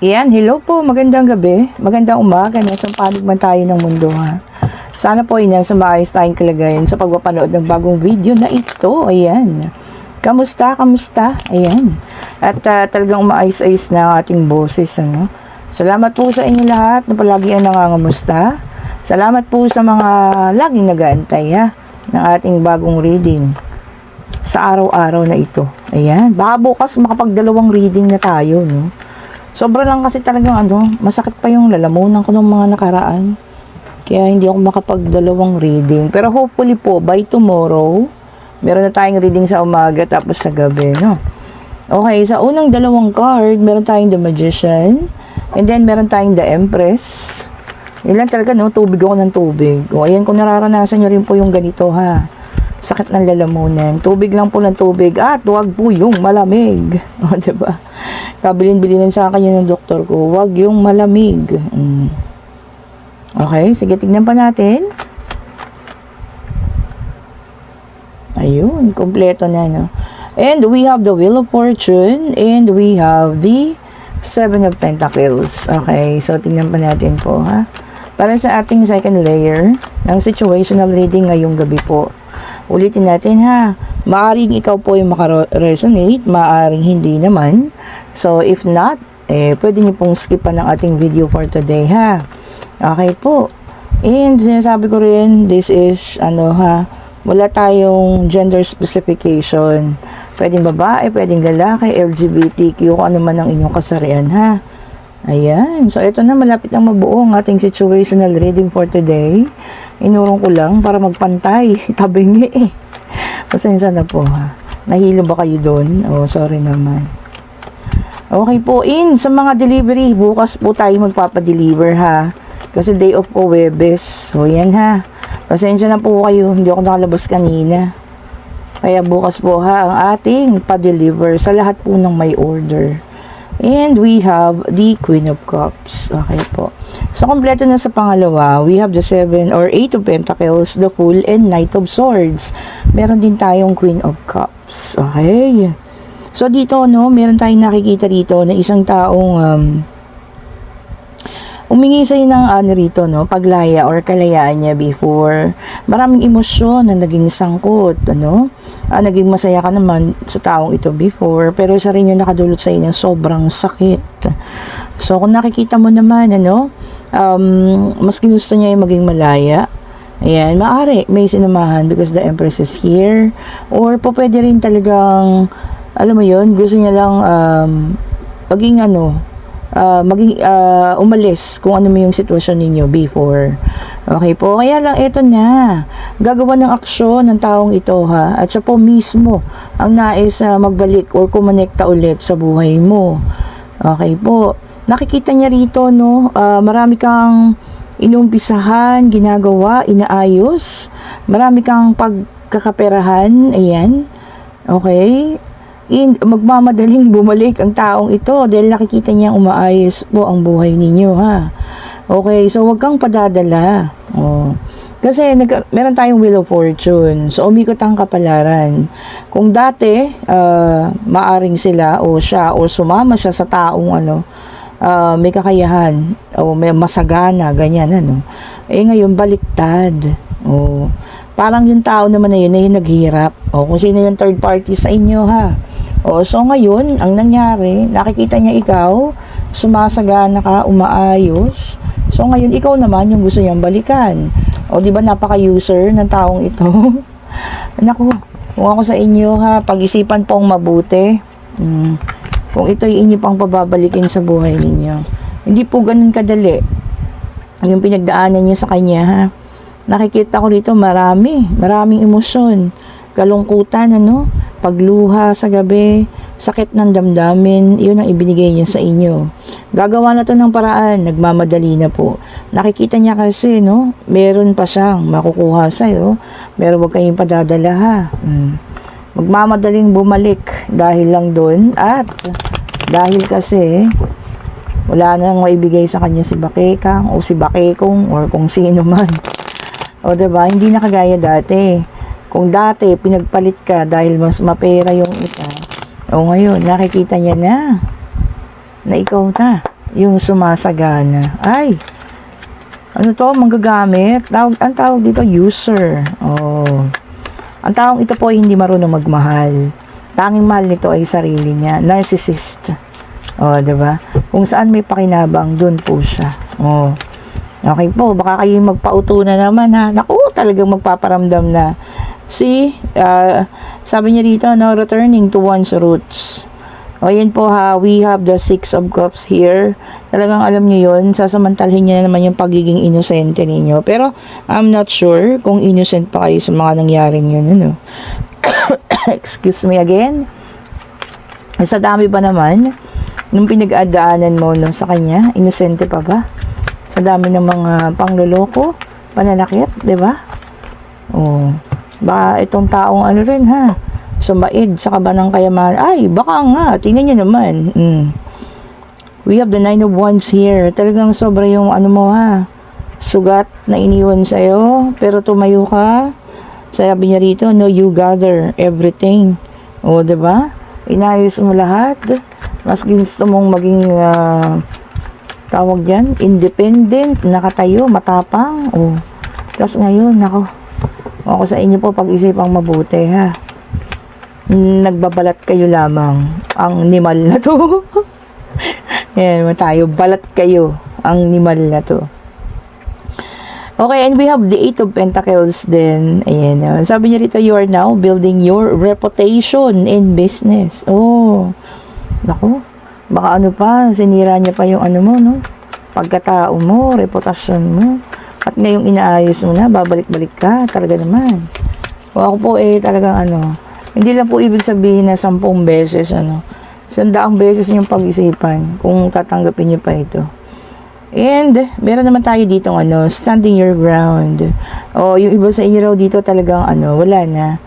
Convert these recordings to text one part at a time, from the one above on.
Yan, hello po, magandang gabi, magandang umaga, nasa panig man tayo ng mundo ha. Sana po ay nasa maayos tayong kalagayan sa pagpapanood ng bagong video na ito, ayan. Kamusta? Ayan. At talagang umaayos-ayos na ang ating boses, ano. Salamat po sa inyo lahat na palagi ang nangangamusta. Salamat po sa mga laging nag-aantay ha, ng ating bagong reading sa araw-araw na ito. Ayan, baka bukas makapagdalawang reading na tayo, no. Sobra lang kasi talagang masakit pa yung lalamunan ko ng mga nakaraan. Kaya hindi ako makapagdalawang reading. Pero hopefully po, by tomorrow, meron na tayong reading sa umaga tapos sa gabi, no? Okay, sa unang dalawang card, meron tayong The Magician. And then, meron tayong The Empress. Yun lang talaga, no? Tubig ako ng tubig. O, ayan, kung nararanasan nyo rin po yung ganito, ha? Sakit ng lalamunan. Tubig lang po ng tubig. At huwag po yung malamig. O, diba? Kabilin-bilinan sa akin yun ng doktor ko. Huwag yung malamig. Okay, sige, tignan pa natin. Ayun, kompleto na, no? And we have the Wheel of Fortune. And we have the Seven of Pentacles. Okay, so tignan pa natin po, ha? Para sa ating second layer ng situational reading ngayong gabi po. Ulitin natin, ha? Maaring ikaw po yung makaresonate, maaring hindi naman. So, if not, pwede niyo pong skipan ng ating video for today, ha? Okay po. And, sinasabi ko rin, this is, wala tayong gender specification. Pwedeng babae, pwedeng lalaki, LGBTQ, kung ano man ang inyong kasarian, ha? Ayan. So, ito na, malapit nang mabuo ang ating situational reading for today. Inurong ko lang para magpantay. Tabingi eh. Pasensya na po, ha. Nahilo ba kayo doon? Oh, sorry naman. Okay po, sa mga delivery, bukas po tayo magpapadeliver, ha. Kasi day off ko, Webes. So, yan, ha. Pasensya na po kayo, hindi ako nakalabas kanina. Kaya bukas po, ha, ang ating pa-deliver sa lahat po ng may order. And we have the Queen of Cups. Okay po. So, kompleto na sa pangalawa, we have the 7 or 8 of Pentacles, the Fool, and Knight of Swords. Meron din tayong Queen of Cups. Okay. So, dito, no, meron tayong nakikita dito na isang taong umingi sa'yo ng rito, no, paglaya or kalayaan niya before. Maraming emosyon na naging sangkot, naging masaya ka naman sa taong ito before, pero isa rin yung nakadulot sa'yo ng sobrang sakit. So, kung nakikita mo naman, mas ginusto niya yung maging malaya. Ayan, maaari may sinamahan because the Empress is here. Or, pwede rin talagang, alam mo yun, gusto niya lang maging umalis kung ano mo yung sitwasyon ninyo before. Okay po, kaya lang ito na, gagawa ng aksyon ng taong ito, ha, at siya po mismo ang nais magbalik or kumonekta ulit sa buhay mo. Okay po, nakikita niya rito, no, marami kang inumpisahan, ginagawa, inaayos, marami kang pagkakaperahan, ayan, okay. Magmamadaling bumalik ang taong ito dahil nakikita niya umaayos po ang buhay ninyo, ha. Okay, so wag kang padadala. Oh. Kasi meron tayong Wheel of Fortune. So umikot ang kapalaran. Kung dati maaring sila o siya o sumama siya sa taong may kakayahan o may masagana, ganyan, ngayon baliktad. Oh. Parang yung tao naman na yun naghihirap. O kung sino yung third party sa inyo, ha. O so ngayon, ang nangyari, nakikita niya ikaw, sumasagana ka, umaayos. So ngayon, ikaw naman yung gusto niyang balikan. O di ba napaka-user ng taong ito? Naku, kung ako sa inyo, ha, pag-isipan pong mabuti. Kung ito'y inyo pang pababalikin sa buhay ninyo. Hindi po ganun kadali. Yung pinagdaanan niyo sa kanya, ha. Nakikita ko rito maraming emosyon, kalungkutan, pagluha sa gabi, sakit ng damdamin, yun ang ibinigay niya sa inyo. Gagawa na to ng paraan, nagmamadali na po. Nakikita niya kasi, meron pa siyang makukuha sa'yo, pero huwag kayong padadala, ha. Magmamadaling bumalik dahil lang doon, at dahil kasi wala nang maibigay sa kanya si Bakekang o si Bakekong or kung sino man. O diba, hindi na kagaya dati. Kung dati, pinagpalit ka dahil mas mapera yung isa, o ngayon, nakikita niya na ikaw na. yung sumasagana. Ay, ano to, manggagamit? Ang tawag dito, user. Oh. Ang taong ito po ay hindi marunong magmahal. Tanging mahal nito ay sarili niya. Narcissist. Oh, diba? Kung saan may pakinabang, dun po siya. Oh. Okay po, baka kayo magpauto na naman ha. Naku, talagang magpaparamdam na. See, sabi niya dito, no, returning to one's roots. O yan po ha, we have the 6 of cups here. Talagang alam niyo yun, sasamantalhin niya na naman yung pagiging inosente ninyo. Pero I'm not sure kung innocent pa kayo sa mga nangyaring yun. Ano? Excuse me again. Sa dami ba naman, nung pinag-adaanan mo no, sa kanya, inosente pa ba? Sa dami ng mga pangloloko, pananakit, di ba? Oh, baka itong taong ano rin ha, sumaid sa kaba ng kayamanan. Ay, baka nga, tingnan nyo naman. We have the 9 of Wands here. Talagang sobra yung ano mo ha, sugat na iniwan sa'yo, pero tumayo ka. Sabi niya rito, no, you gather everything. O, diba? Inayos mo lahat. Mas gusto mong maging, tawag yan, independent, nakatayo, matapang. O, tapos ngayon, ako sa inyo po, pag-isipang mabuti, ha. Nagbabalat kayo lamang. Ang nimal na to. Yan, tayo, balat kayo. Ang nimal na to. Okay, and we have the 8 of Pentacles din. Ayan. Sabi niya rito, you are now building your reputation in business. Oh, naku. Baka ano pa, sinira niya pa yung ano mo, no? Pagkatao mo, reputasyon mo. At ngayong inaayos mo na, babalik-balik ka. Talaga naman. O ako po talagang hindi lang po ibig sabihin na 10 beses, 100 beses niyong pag-isipan kung tatanggapin niyo pa ito. And, meron naman tayo dito standing your ground. O, yung iba sa inyo raw dito talagang wala na.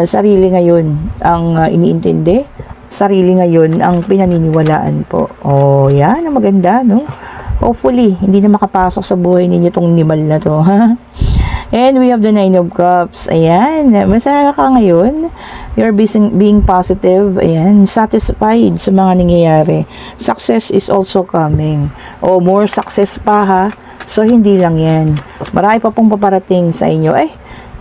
Sarili ngayon ang iniintindi. Sarili ngayon ang pinaniniwalaan po. O, yan, ang maganda, no? Hopefully, hindi na makapasok sa buhay ninyo tong nimal na to, ha? And we have the 9 of Cups. Ayan, masaya ka ngayon. You're being positive. Ayan, satisfied sa mga nangyayari. Success is also coming. O, more success pa ha. So, hindi lang yan. Marami pa pong paparating sa inyo.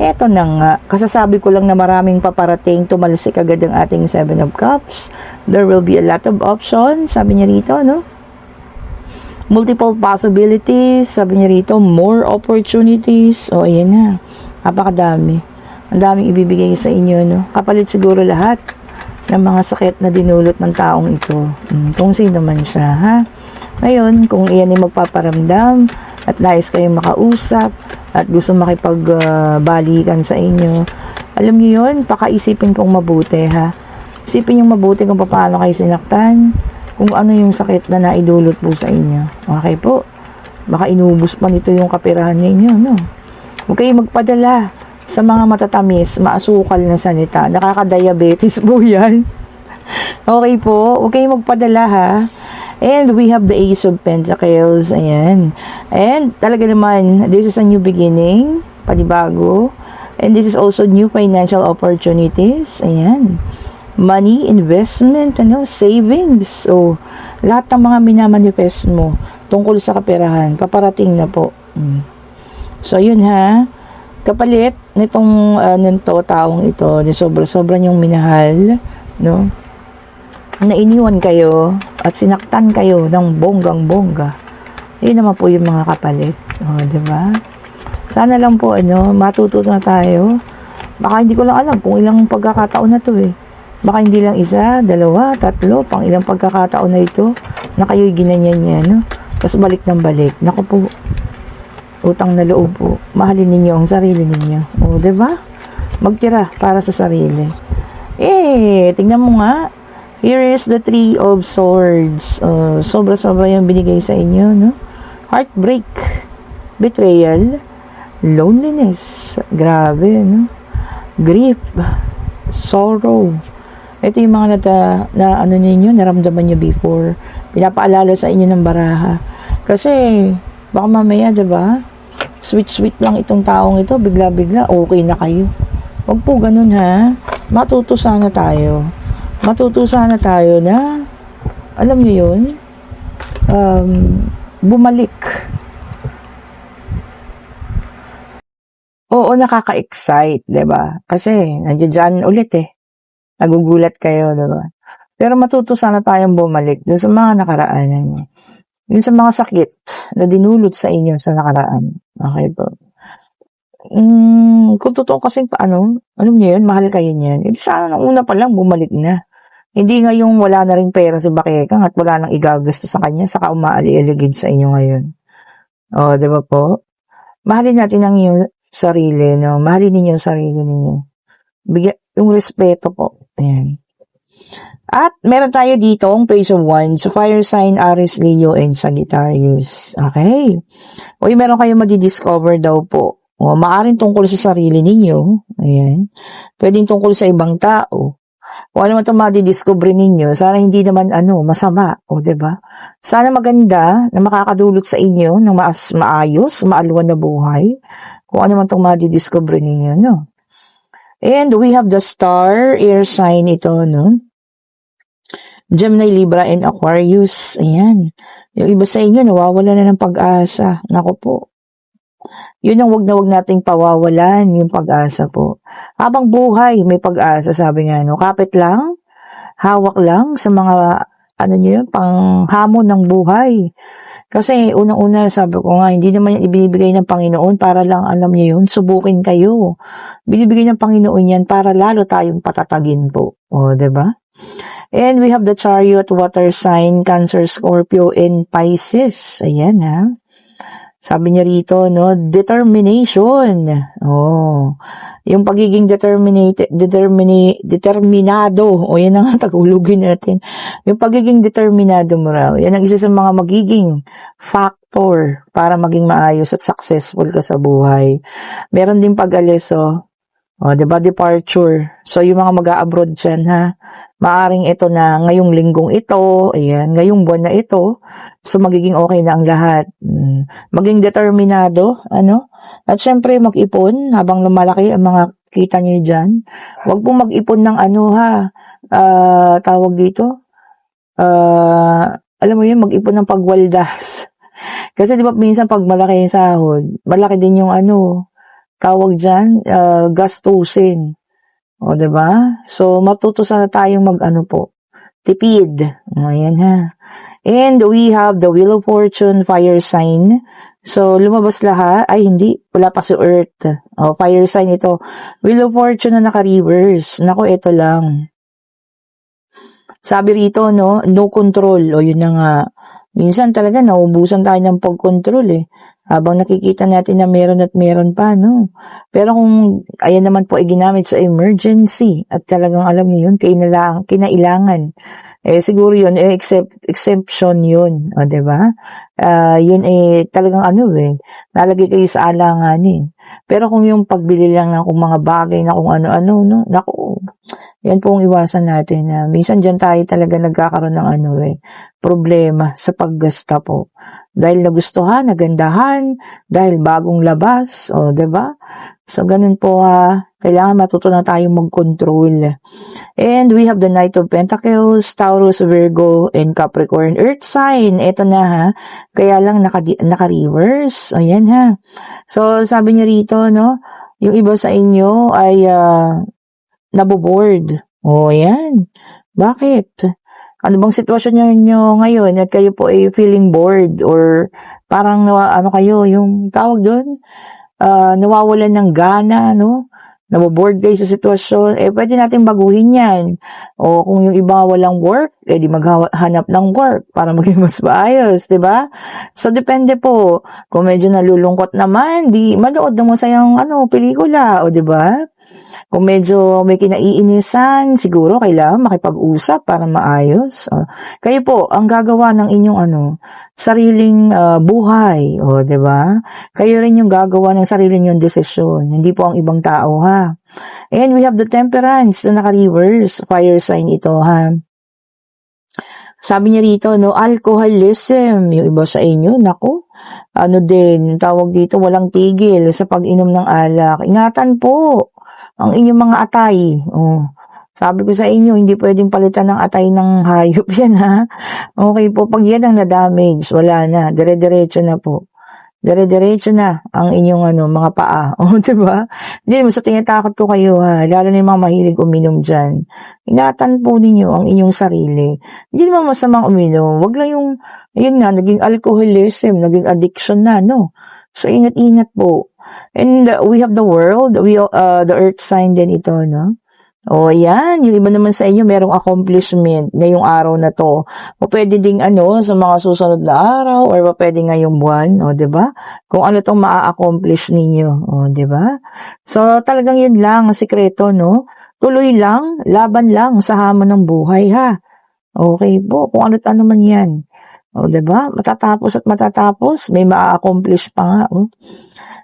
Eto na nga. Kasasabi ko lang na maraming paparating. Tumalsik agad ang ating 7 of Cups. There will be a lot of options. Sabi niya rito, no? Multiple possibilities, sabi niya rito, more opportunities. O, ayan na. Napakadami. Ang daming ibibigay sa inyo, no? Kapalit siguro lahat ng mga sakit na dinulot ng taong ito. Kung sino man siya, ha? Ngayon, kung iyan ay magpaparamdam at nais kayong makausap at gusto makipagbalikan sa inyo, alam niyo yun, pakaisipin pong mabuti, ha? Isipin yung mabuti kung paano kayo sinaktan, kung ano yung sakit na naidulot po sa inyo. Okay po. Baka inubos pa nito yung kapirahan ninyo, no? Huwag kayong magpadala sa mga matatamis, maasukal na salita. Nakaka-diabetes po yan. Okay po. Huwag kayong magpadala, ha? And we have the Ace of Pentacles. Ayan. And talaga naman, this is a new beginning. Panibago. And this is also new financial opportunities. Ayan. Money, investment, savings. So, lahat ng mga minamanifest mo tungkol sa kaperahan, paparating na po. So, yun ha. Kapalit nitong taong ito, sobra-sobra yung minahal, no? Na iniwan kayo at sinaktan kayo ng bonggang-bongga. Yun naman po yung mga kapalit. O, diba? Sana lang po, matututo na tayo. Baka hindi ko lang alam kung ilang pagkakataon na to Baka hindi lang 1, 2, 3, pang ilang pagkakataon na ito na kayo'y ginanyan niya, no? Tapos balik ng balik. Naku po, utang na loob po. Mahalin ninyo ang sarili ninyo. O, diba? Magtira para sa sarili. Tingnan mo nga. Here is the 3 of Swords. Sobra-sobra yung binigay sa inyo, no? Heartbreak, betrayal, loneliness. Grabe, no? Grief, sorrow. Ito yung mga naramdaman nyo before. Pinapaalala sa inyo ng baraha. Kasi, baka mamaya, diba? Sweet-sweet lang itong taong ito. Bigla-bigla, okay na kayo. Huwag po ganun, ha? Matuto sana tayo. Matuto sana tayo na, alam nyo yun, bumalik. Oo, nakaka-excite, 'di ba? Kasi nandiyan ulit eh. Nagugulat kayo, 'di ba? Pero matuto sana tayong bumalik dun sa mga nakaraan. Yun sa mga sakit na dinulot sa inyo sa nakaraan. Okay po. Kung totoo kasi alam niyo yun, mahal kayo niyan. Sana nung una pa lang bumalik na. Hindi ngayong wala na ring pera si Bakekang at wala nang igagasta sa kanya, saka umaali-aligid sa inyo ngayon. O, di ba po? Mahalin natin ang iyong sarili, no? Mahalin ninyo yung sarili ninyo. Yung respeto po. Ayan. At meron tayo dito ang Page of Wands, Fire Sign, Aries, Leo, and Sagittarius. Okay. Uy, meron kayo madidiscover daw po. O, maaaring tungkol sa sarili ninyo. Ayan. Pwedeng tungkol sa ibang tao. O ano man itong madidiscover ninyo, sana hindi naman masama. O, diba? Sana maganda na makakadulot sa inyo ng maayos, maalwan na buhay. Kung ano man itong madidiscover ninyo, no? And we have the star, air sign ito, no? Gemini, Libra, and Aquarius. Ayan. Yung iba sa inyo, nawawala na ng pag-asa. Nako po. Yun ang wag nating pawawalan, yung pag-asa po. Habang buhay, may pag-asa, sabi nga, no? Kapit lang, hawak lang sa mga, panghamon ng buhay. Kasi unang-una, sabi ko nga, hindi naman yan ibibigay ng Panginoon para lang, alam niyo yun, subukin kayo. Binibigay ng Panginoon yan para lalo tayong patatagin po. O, diba? And we have the Chariot, water sign, Cancer, Scorpio, and Pisces. Ayan, ha? Sabi niya rito, no, determination. Oh, yung pagiging determinado. O, yan ang tagulugin natin. Yung pagiging determinado mo raw. Yan ang isa sa mga magiging factor para maging maayos at successful ka sa buhay. Meron din pag-alis, diba, departure. So, yung mga mag-a-abroad dyan, ha, maaring ito na ngayong linggong ito, ayan, ngayong buwan na ito, so magiging okay na ang lahat. Maging determinado, at syempre mag-ipon habang lumalaki ang mga kita nyo dyan. Huwag pong mag-ipon ng tawag dito, alam mo yun, mag-ipon ng pagwaldas. Kasi di ba minsan pag malaki yung sahod, malaki din yung tawag dyan, gastusin. O, diba? So, matuto sana tayong tipid. Ayan, ha. And we have the Wheel of Fortune, fire sign. So, lumabas lahat. Ay, hindi. Wala pa si Earth. O, fire sign ito. Wheel of Fortune na naka-reverse. Nako, ito lang. Sabi rito, no control. O, yun na nga. Minsan talaga, naubusan tayo ng pag-control, eh. Habang nakikita natin na meron at meron pa, no? Pero kung ayan naman po ay ginamit sa emergency at talagang alam niyo yun, kinailangan. Siguro yun, exception yun, diba? Yun talagang nalagay kayo sa alanganin. Pero kung yung pagbili lang ng kung mga bagay na kung ano-ano, no? Naku, yan po ang iwasan natin. Minsan dyan tayo talaga nagkakaroon ng problema sa paggasta po. Dahil nagustuhan, nagandahan, dahil bagong labas, diba? So, ganun po, kailangan matutunan tayong mag-control. And we have the Knight of Pentacles, Taurus, Virgo, and Capricorn. Earth sign, eto na, ha? Kaya lang naka-reverse. Ayan, ha? So, sabi niya rito, no? Yung iba sa inyo ay naboboard. Ayan. Bakit? Ano bang sitwasyon nyo ngayon at kayo po ay feeling bored or parang kayo, yung tawag doon, nawawalan ng gana, no? Naboboard kayo sa sitwasyon, pwede natin baguhin yan. O kung yung iba walang work, di maghanap ng work para maging mas maayos, di ba? So, depende po. Kung medyo nalulungkot naman, di manood na mo sayang pelikula, o di ba? Kung medyo may kinaiinisan, siguro kailangan makipag-usap para maayos. Kayo po, ang gagawa ng inyong sariling buhay, o, 'di ba? Kayo rin yung gagawa ng sarili niyong desisyon, hindi po ang ibang tao, ha. And we have the Temperance na naka-reverse, fire sign ito, ha. Sabi niya rito, no, alcoholism, yung iba sa inyo, nako, tawag dito, walang tigil sa pag-inom ng alak. Ingatan po ang inyong mga atay. Sabi ko sa inyo, hindi pwedeng palitan ng atay ng hayop yan, ha? Okay po, pag yan ang na-damage, wala na, dire-diretso na po. Dire-diretso na ang inyong mga paa. O, diba? Hindi mo sa tinatakot ko kayo, ha? Lalo na yung mga mahilig uminom dyan. Ingatan po ninyo ang inyong sarili. Hindi naman masamang uminom. Wag lang yung, ayun nga, naging alcoholism, naging addiction na, no? So, ingat-ingat po. And we have the world, the earth sign din ito, no? O, yan. Yung iba naman sa inyo, merong accomplishment ngayong araw na to. O, pwede ding sa mga susunod na araw or pwede ngayong buwan. O, diba? Kung ano tong maa-accomplish ninyo. O, diba? So, talagang yun lang ang sikreto, no? Tuloy lang, laban lang sa hamon ng buhay, ha? Okay po. Kung ano't ano man yan. O, diba? Matatapos at matatapos. May maa-accomplish pa nga.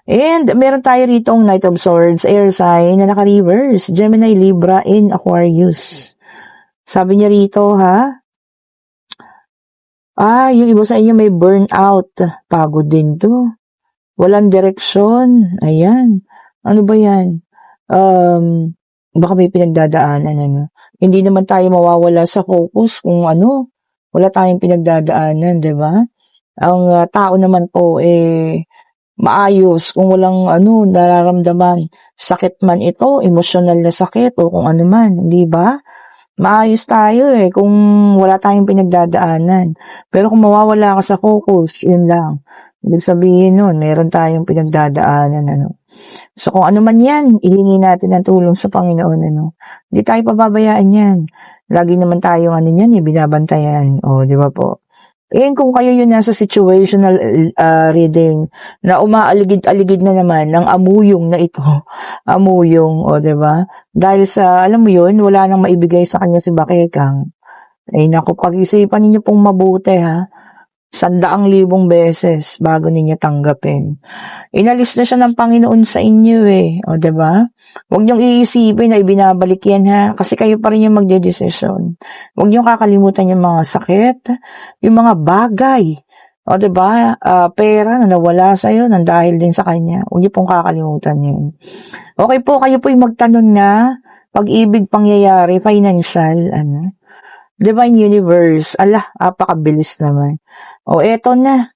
And meron tayo ritong Knight of Swords, air sign na naka-reverse, Gemini, Libra, in Aquarius. Sabi niya rito, ha? Yung iba sa inyo may burnout. Pagod din to. Walang direksyon. Ayan. Ano ba yan? Baka may pinagdadaanan, Hindi naman tayo mawawala sa focus kung wala tayong pinagdadaanan, di ba? Ang tao naman po, maayos kung walang nararamdaman. Sakit man ito, emosyonal na sakit o kung ano man, di ba? Maayos tayo kung wala tayong pinagdadaanan. Pero kung mawawala ka sa focus, yun lang. Ibig sabihin nun, meron tayong pinagdadaanan, So kung ano man yan, ihingi natin ng tulong sa Panginoon, Hindi tayo pababayaan yan. Lagi naman tayong binabantayan. O, di ba po? Kung kayo yun nasa situational reading na umaaligid-aligid na naman ng amuyong na ito, amuyong, o diba? Dahil sa, alam mo yun, wala nang maibigay sa kanya si Bakekang. Naku, pag-isipan ninyo pong mabuti, ha? 100,000 beses bago ninyo tanggapin. Inalis na siya ng Panginoon sa inyo, o diba? Huwag niyong iisipin na ibinabalik yan, ha? Kasi kayo pa rin yung magdedesisyon. Huwag niyong kakalimutan yung mga sakit, yung mga bagay, o diba? Pera na nawala sa'yo nang dahil din sa kanya. Huwag niyo pong kakalimutan yun. Okay po, kayo po yung magtanong na pag-ibig, pangyayari, financial, Divine Universe. Apakabilis naman. O, eto na.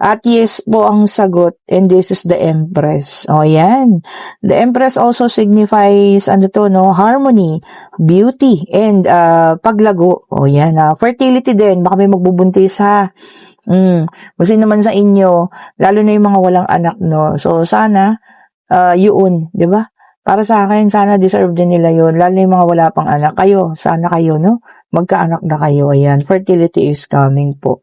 At yes po ang sagot, and this is the Empress. O, yan. The Empress also signifies, harmony, beauty, and paglago. O, yan. Fertility din. Baka may magbubuntis, ha. Kasi naman sa inyo, lalo na yung mga walang anak, no. So, sana, yun, di ba? Para sa akin, sana deserve din nila yun. Lalo na yung mga wala pang anak. Sana kayo, no? Magkaanak na kayo. Ayan, fertility is coming po.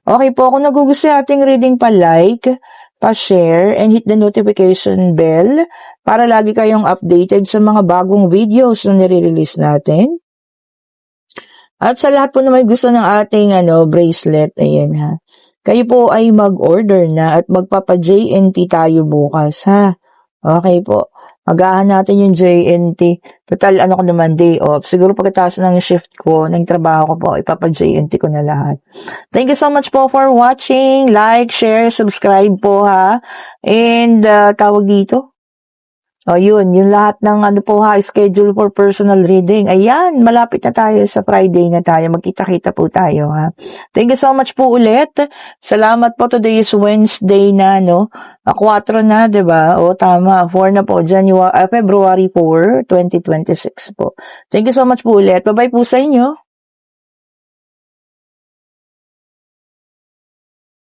Okay po, kung nagugustuhan ating reading, pa-like, pa-share, and hit the notification bell para lagi kayong updated sa mga bagong videos na nire-release natin. At sa lahat po na may gusto ng ating bracelet, ayan ha. Kayo po ay mag-order na at magpapa-JNT tayo bukas, ha. Okay po. Agahan natin yung JNT. Total, ko naman, day off. Siguro pagkatapos ng shift ko, ng trabaho ko po, ipapa-JNT ko na lahat. Thank you so much po for watching. Like, share, subscribe po, ha. And, tawag dito. Yun, yung lahat ng schedule for personal reading. Ayan, malapit na tayo sa Friday na tayo. Magkita-kita po tayo, ha. Thank you so much po ulit. Salamat po. Today is Wednesday na, 4 na, diba? O, tama. 4 na po. February 4, 2026 po. Thank you so much po ulit. Bye-bye po sa inyo.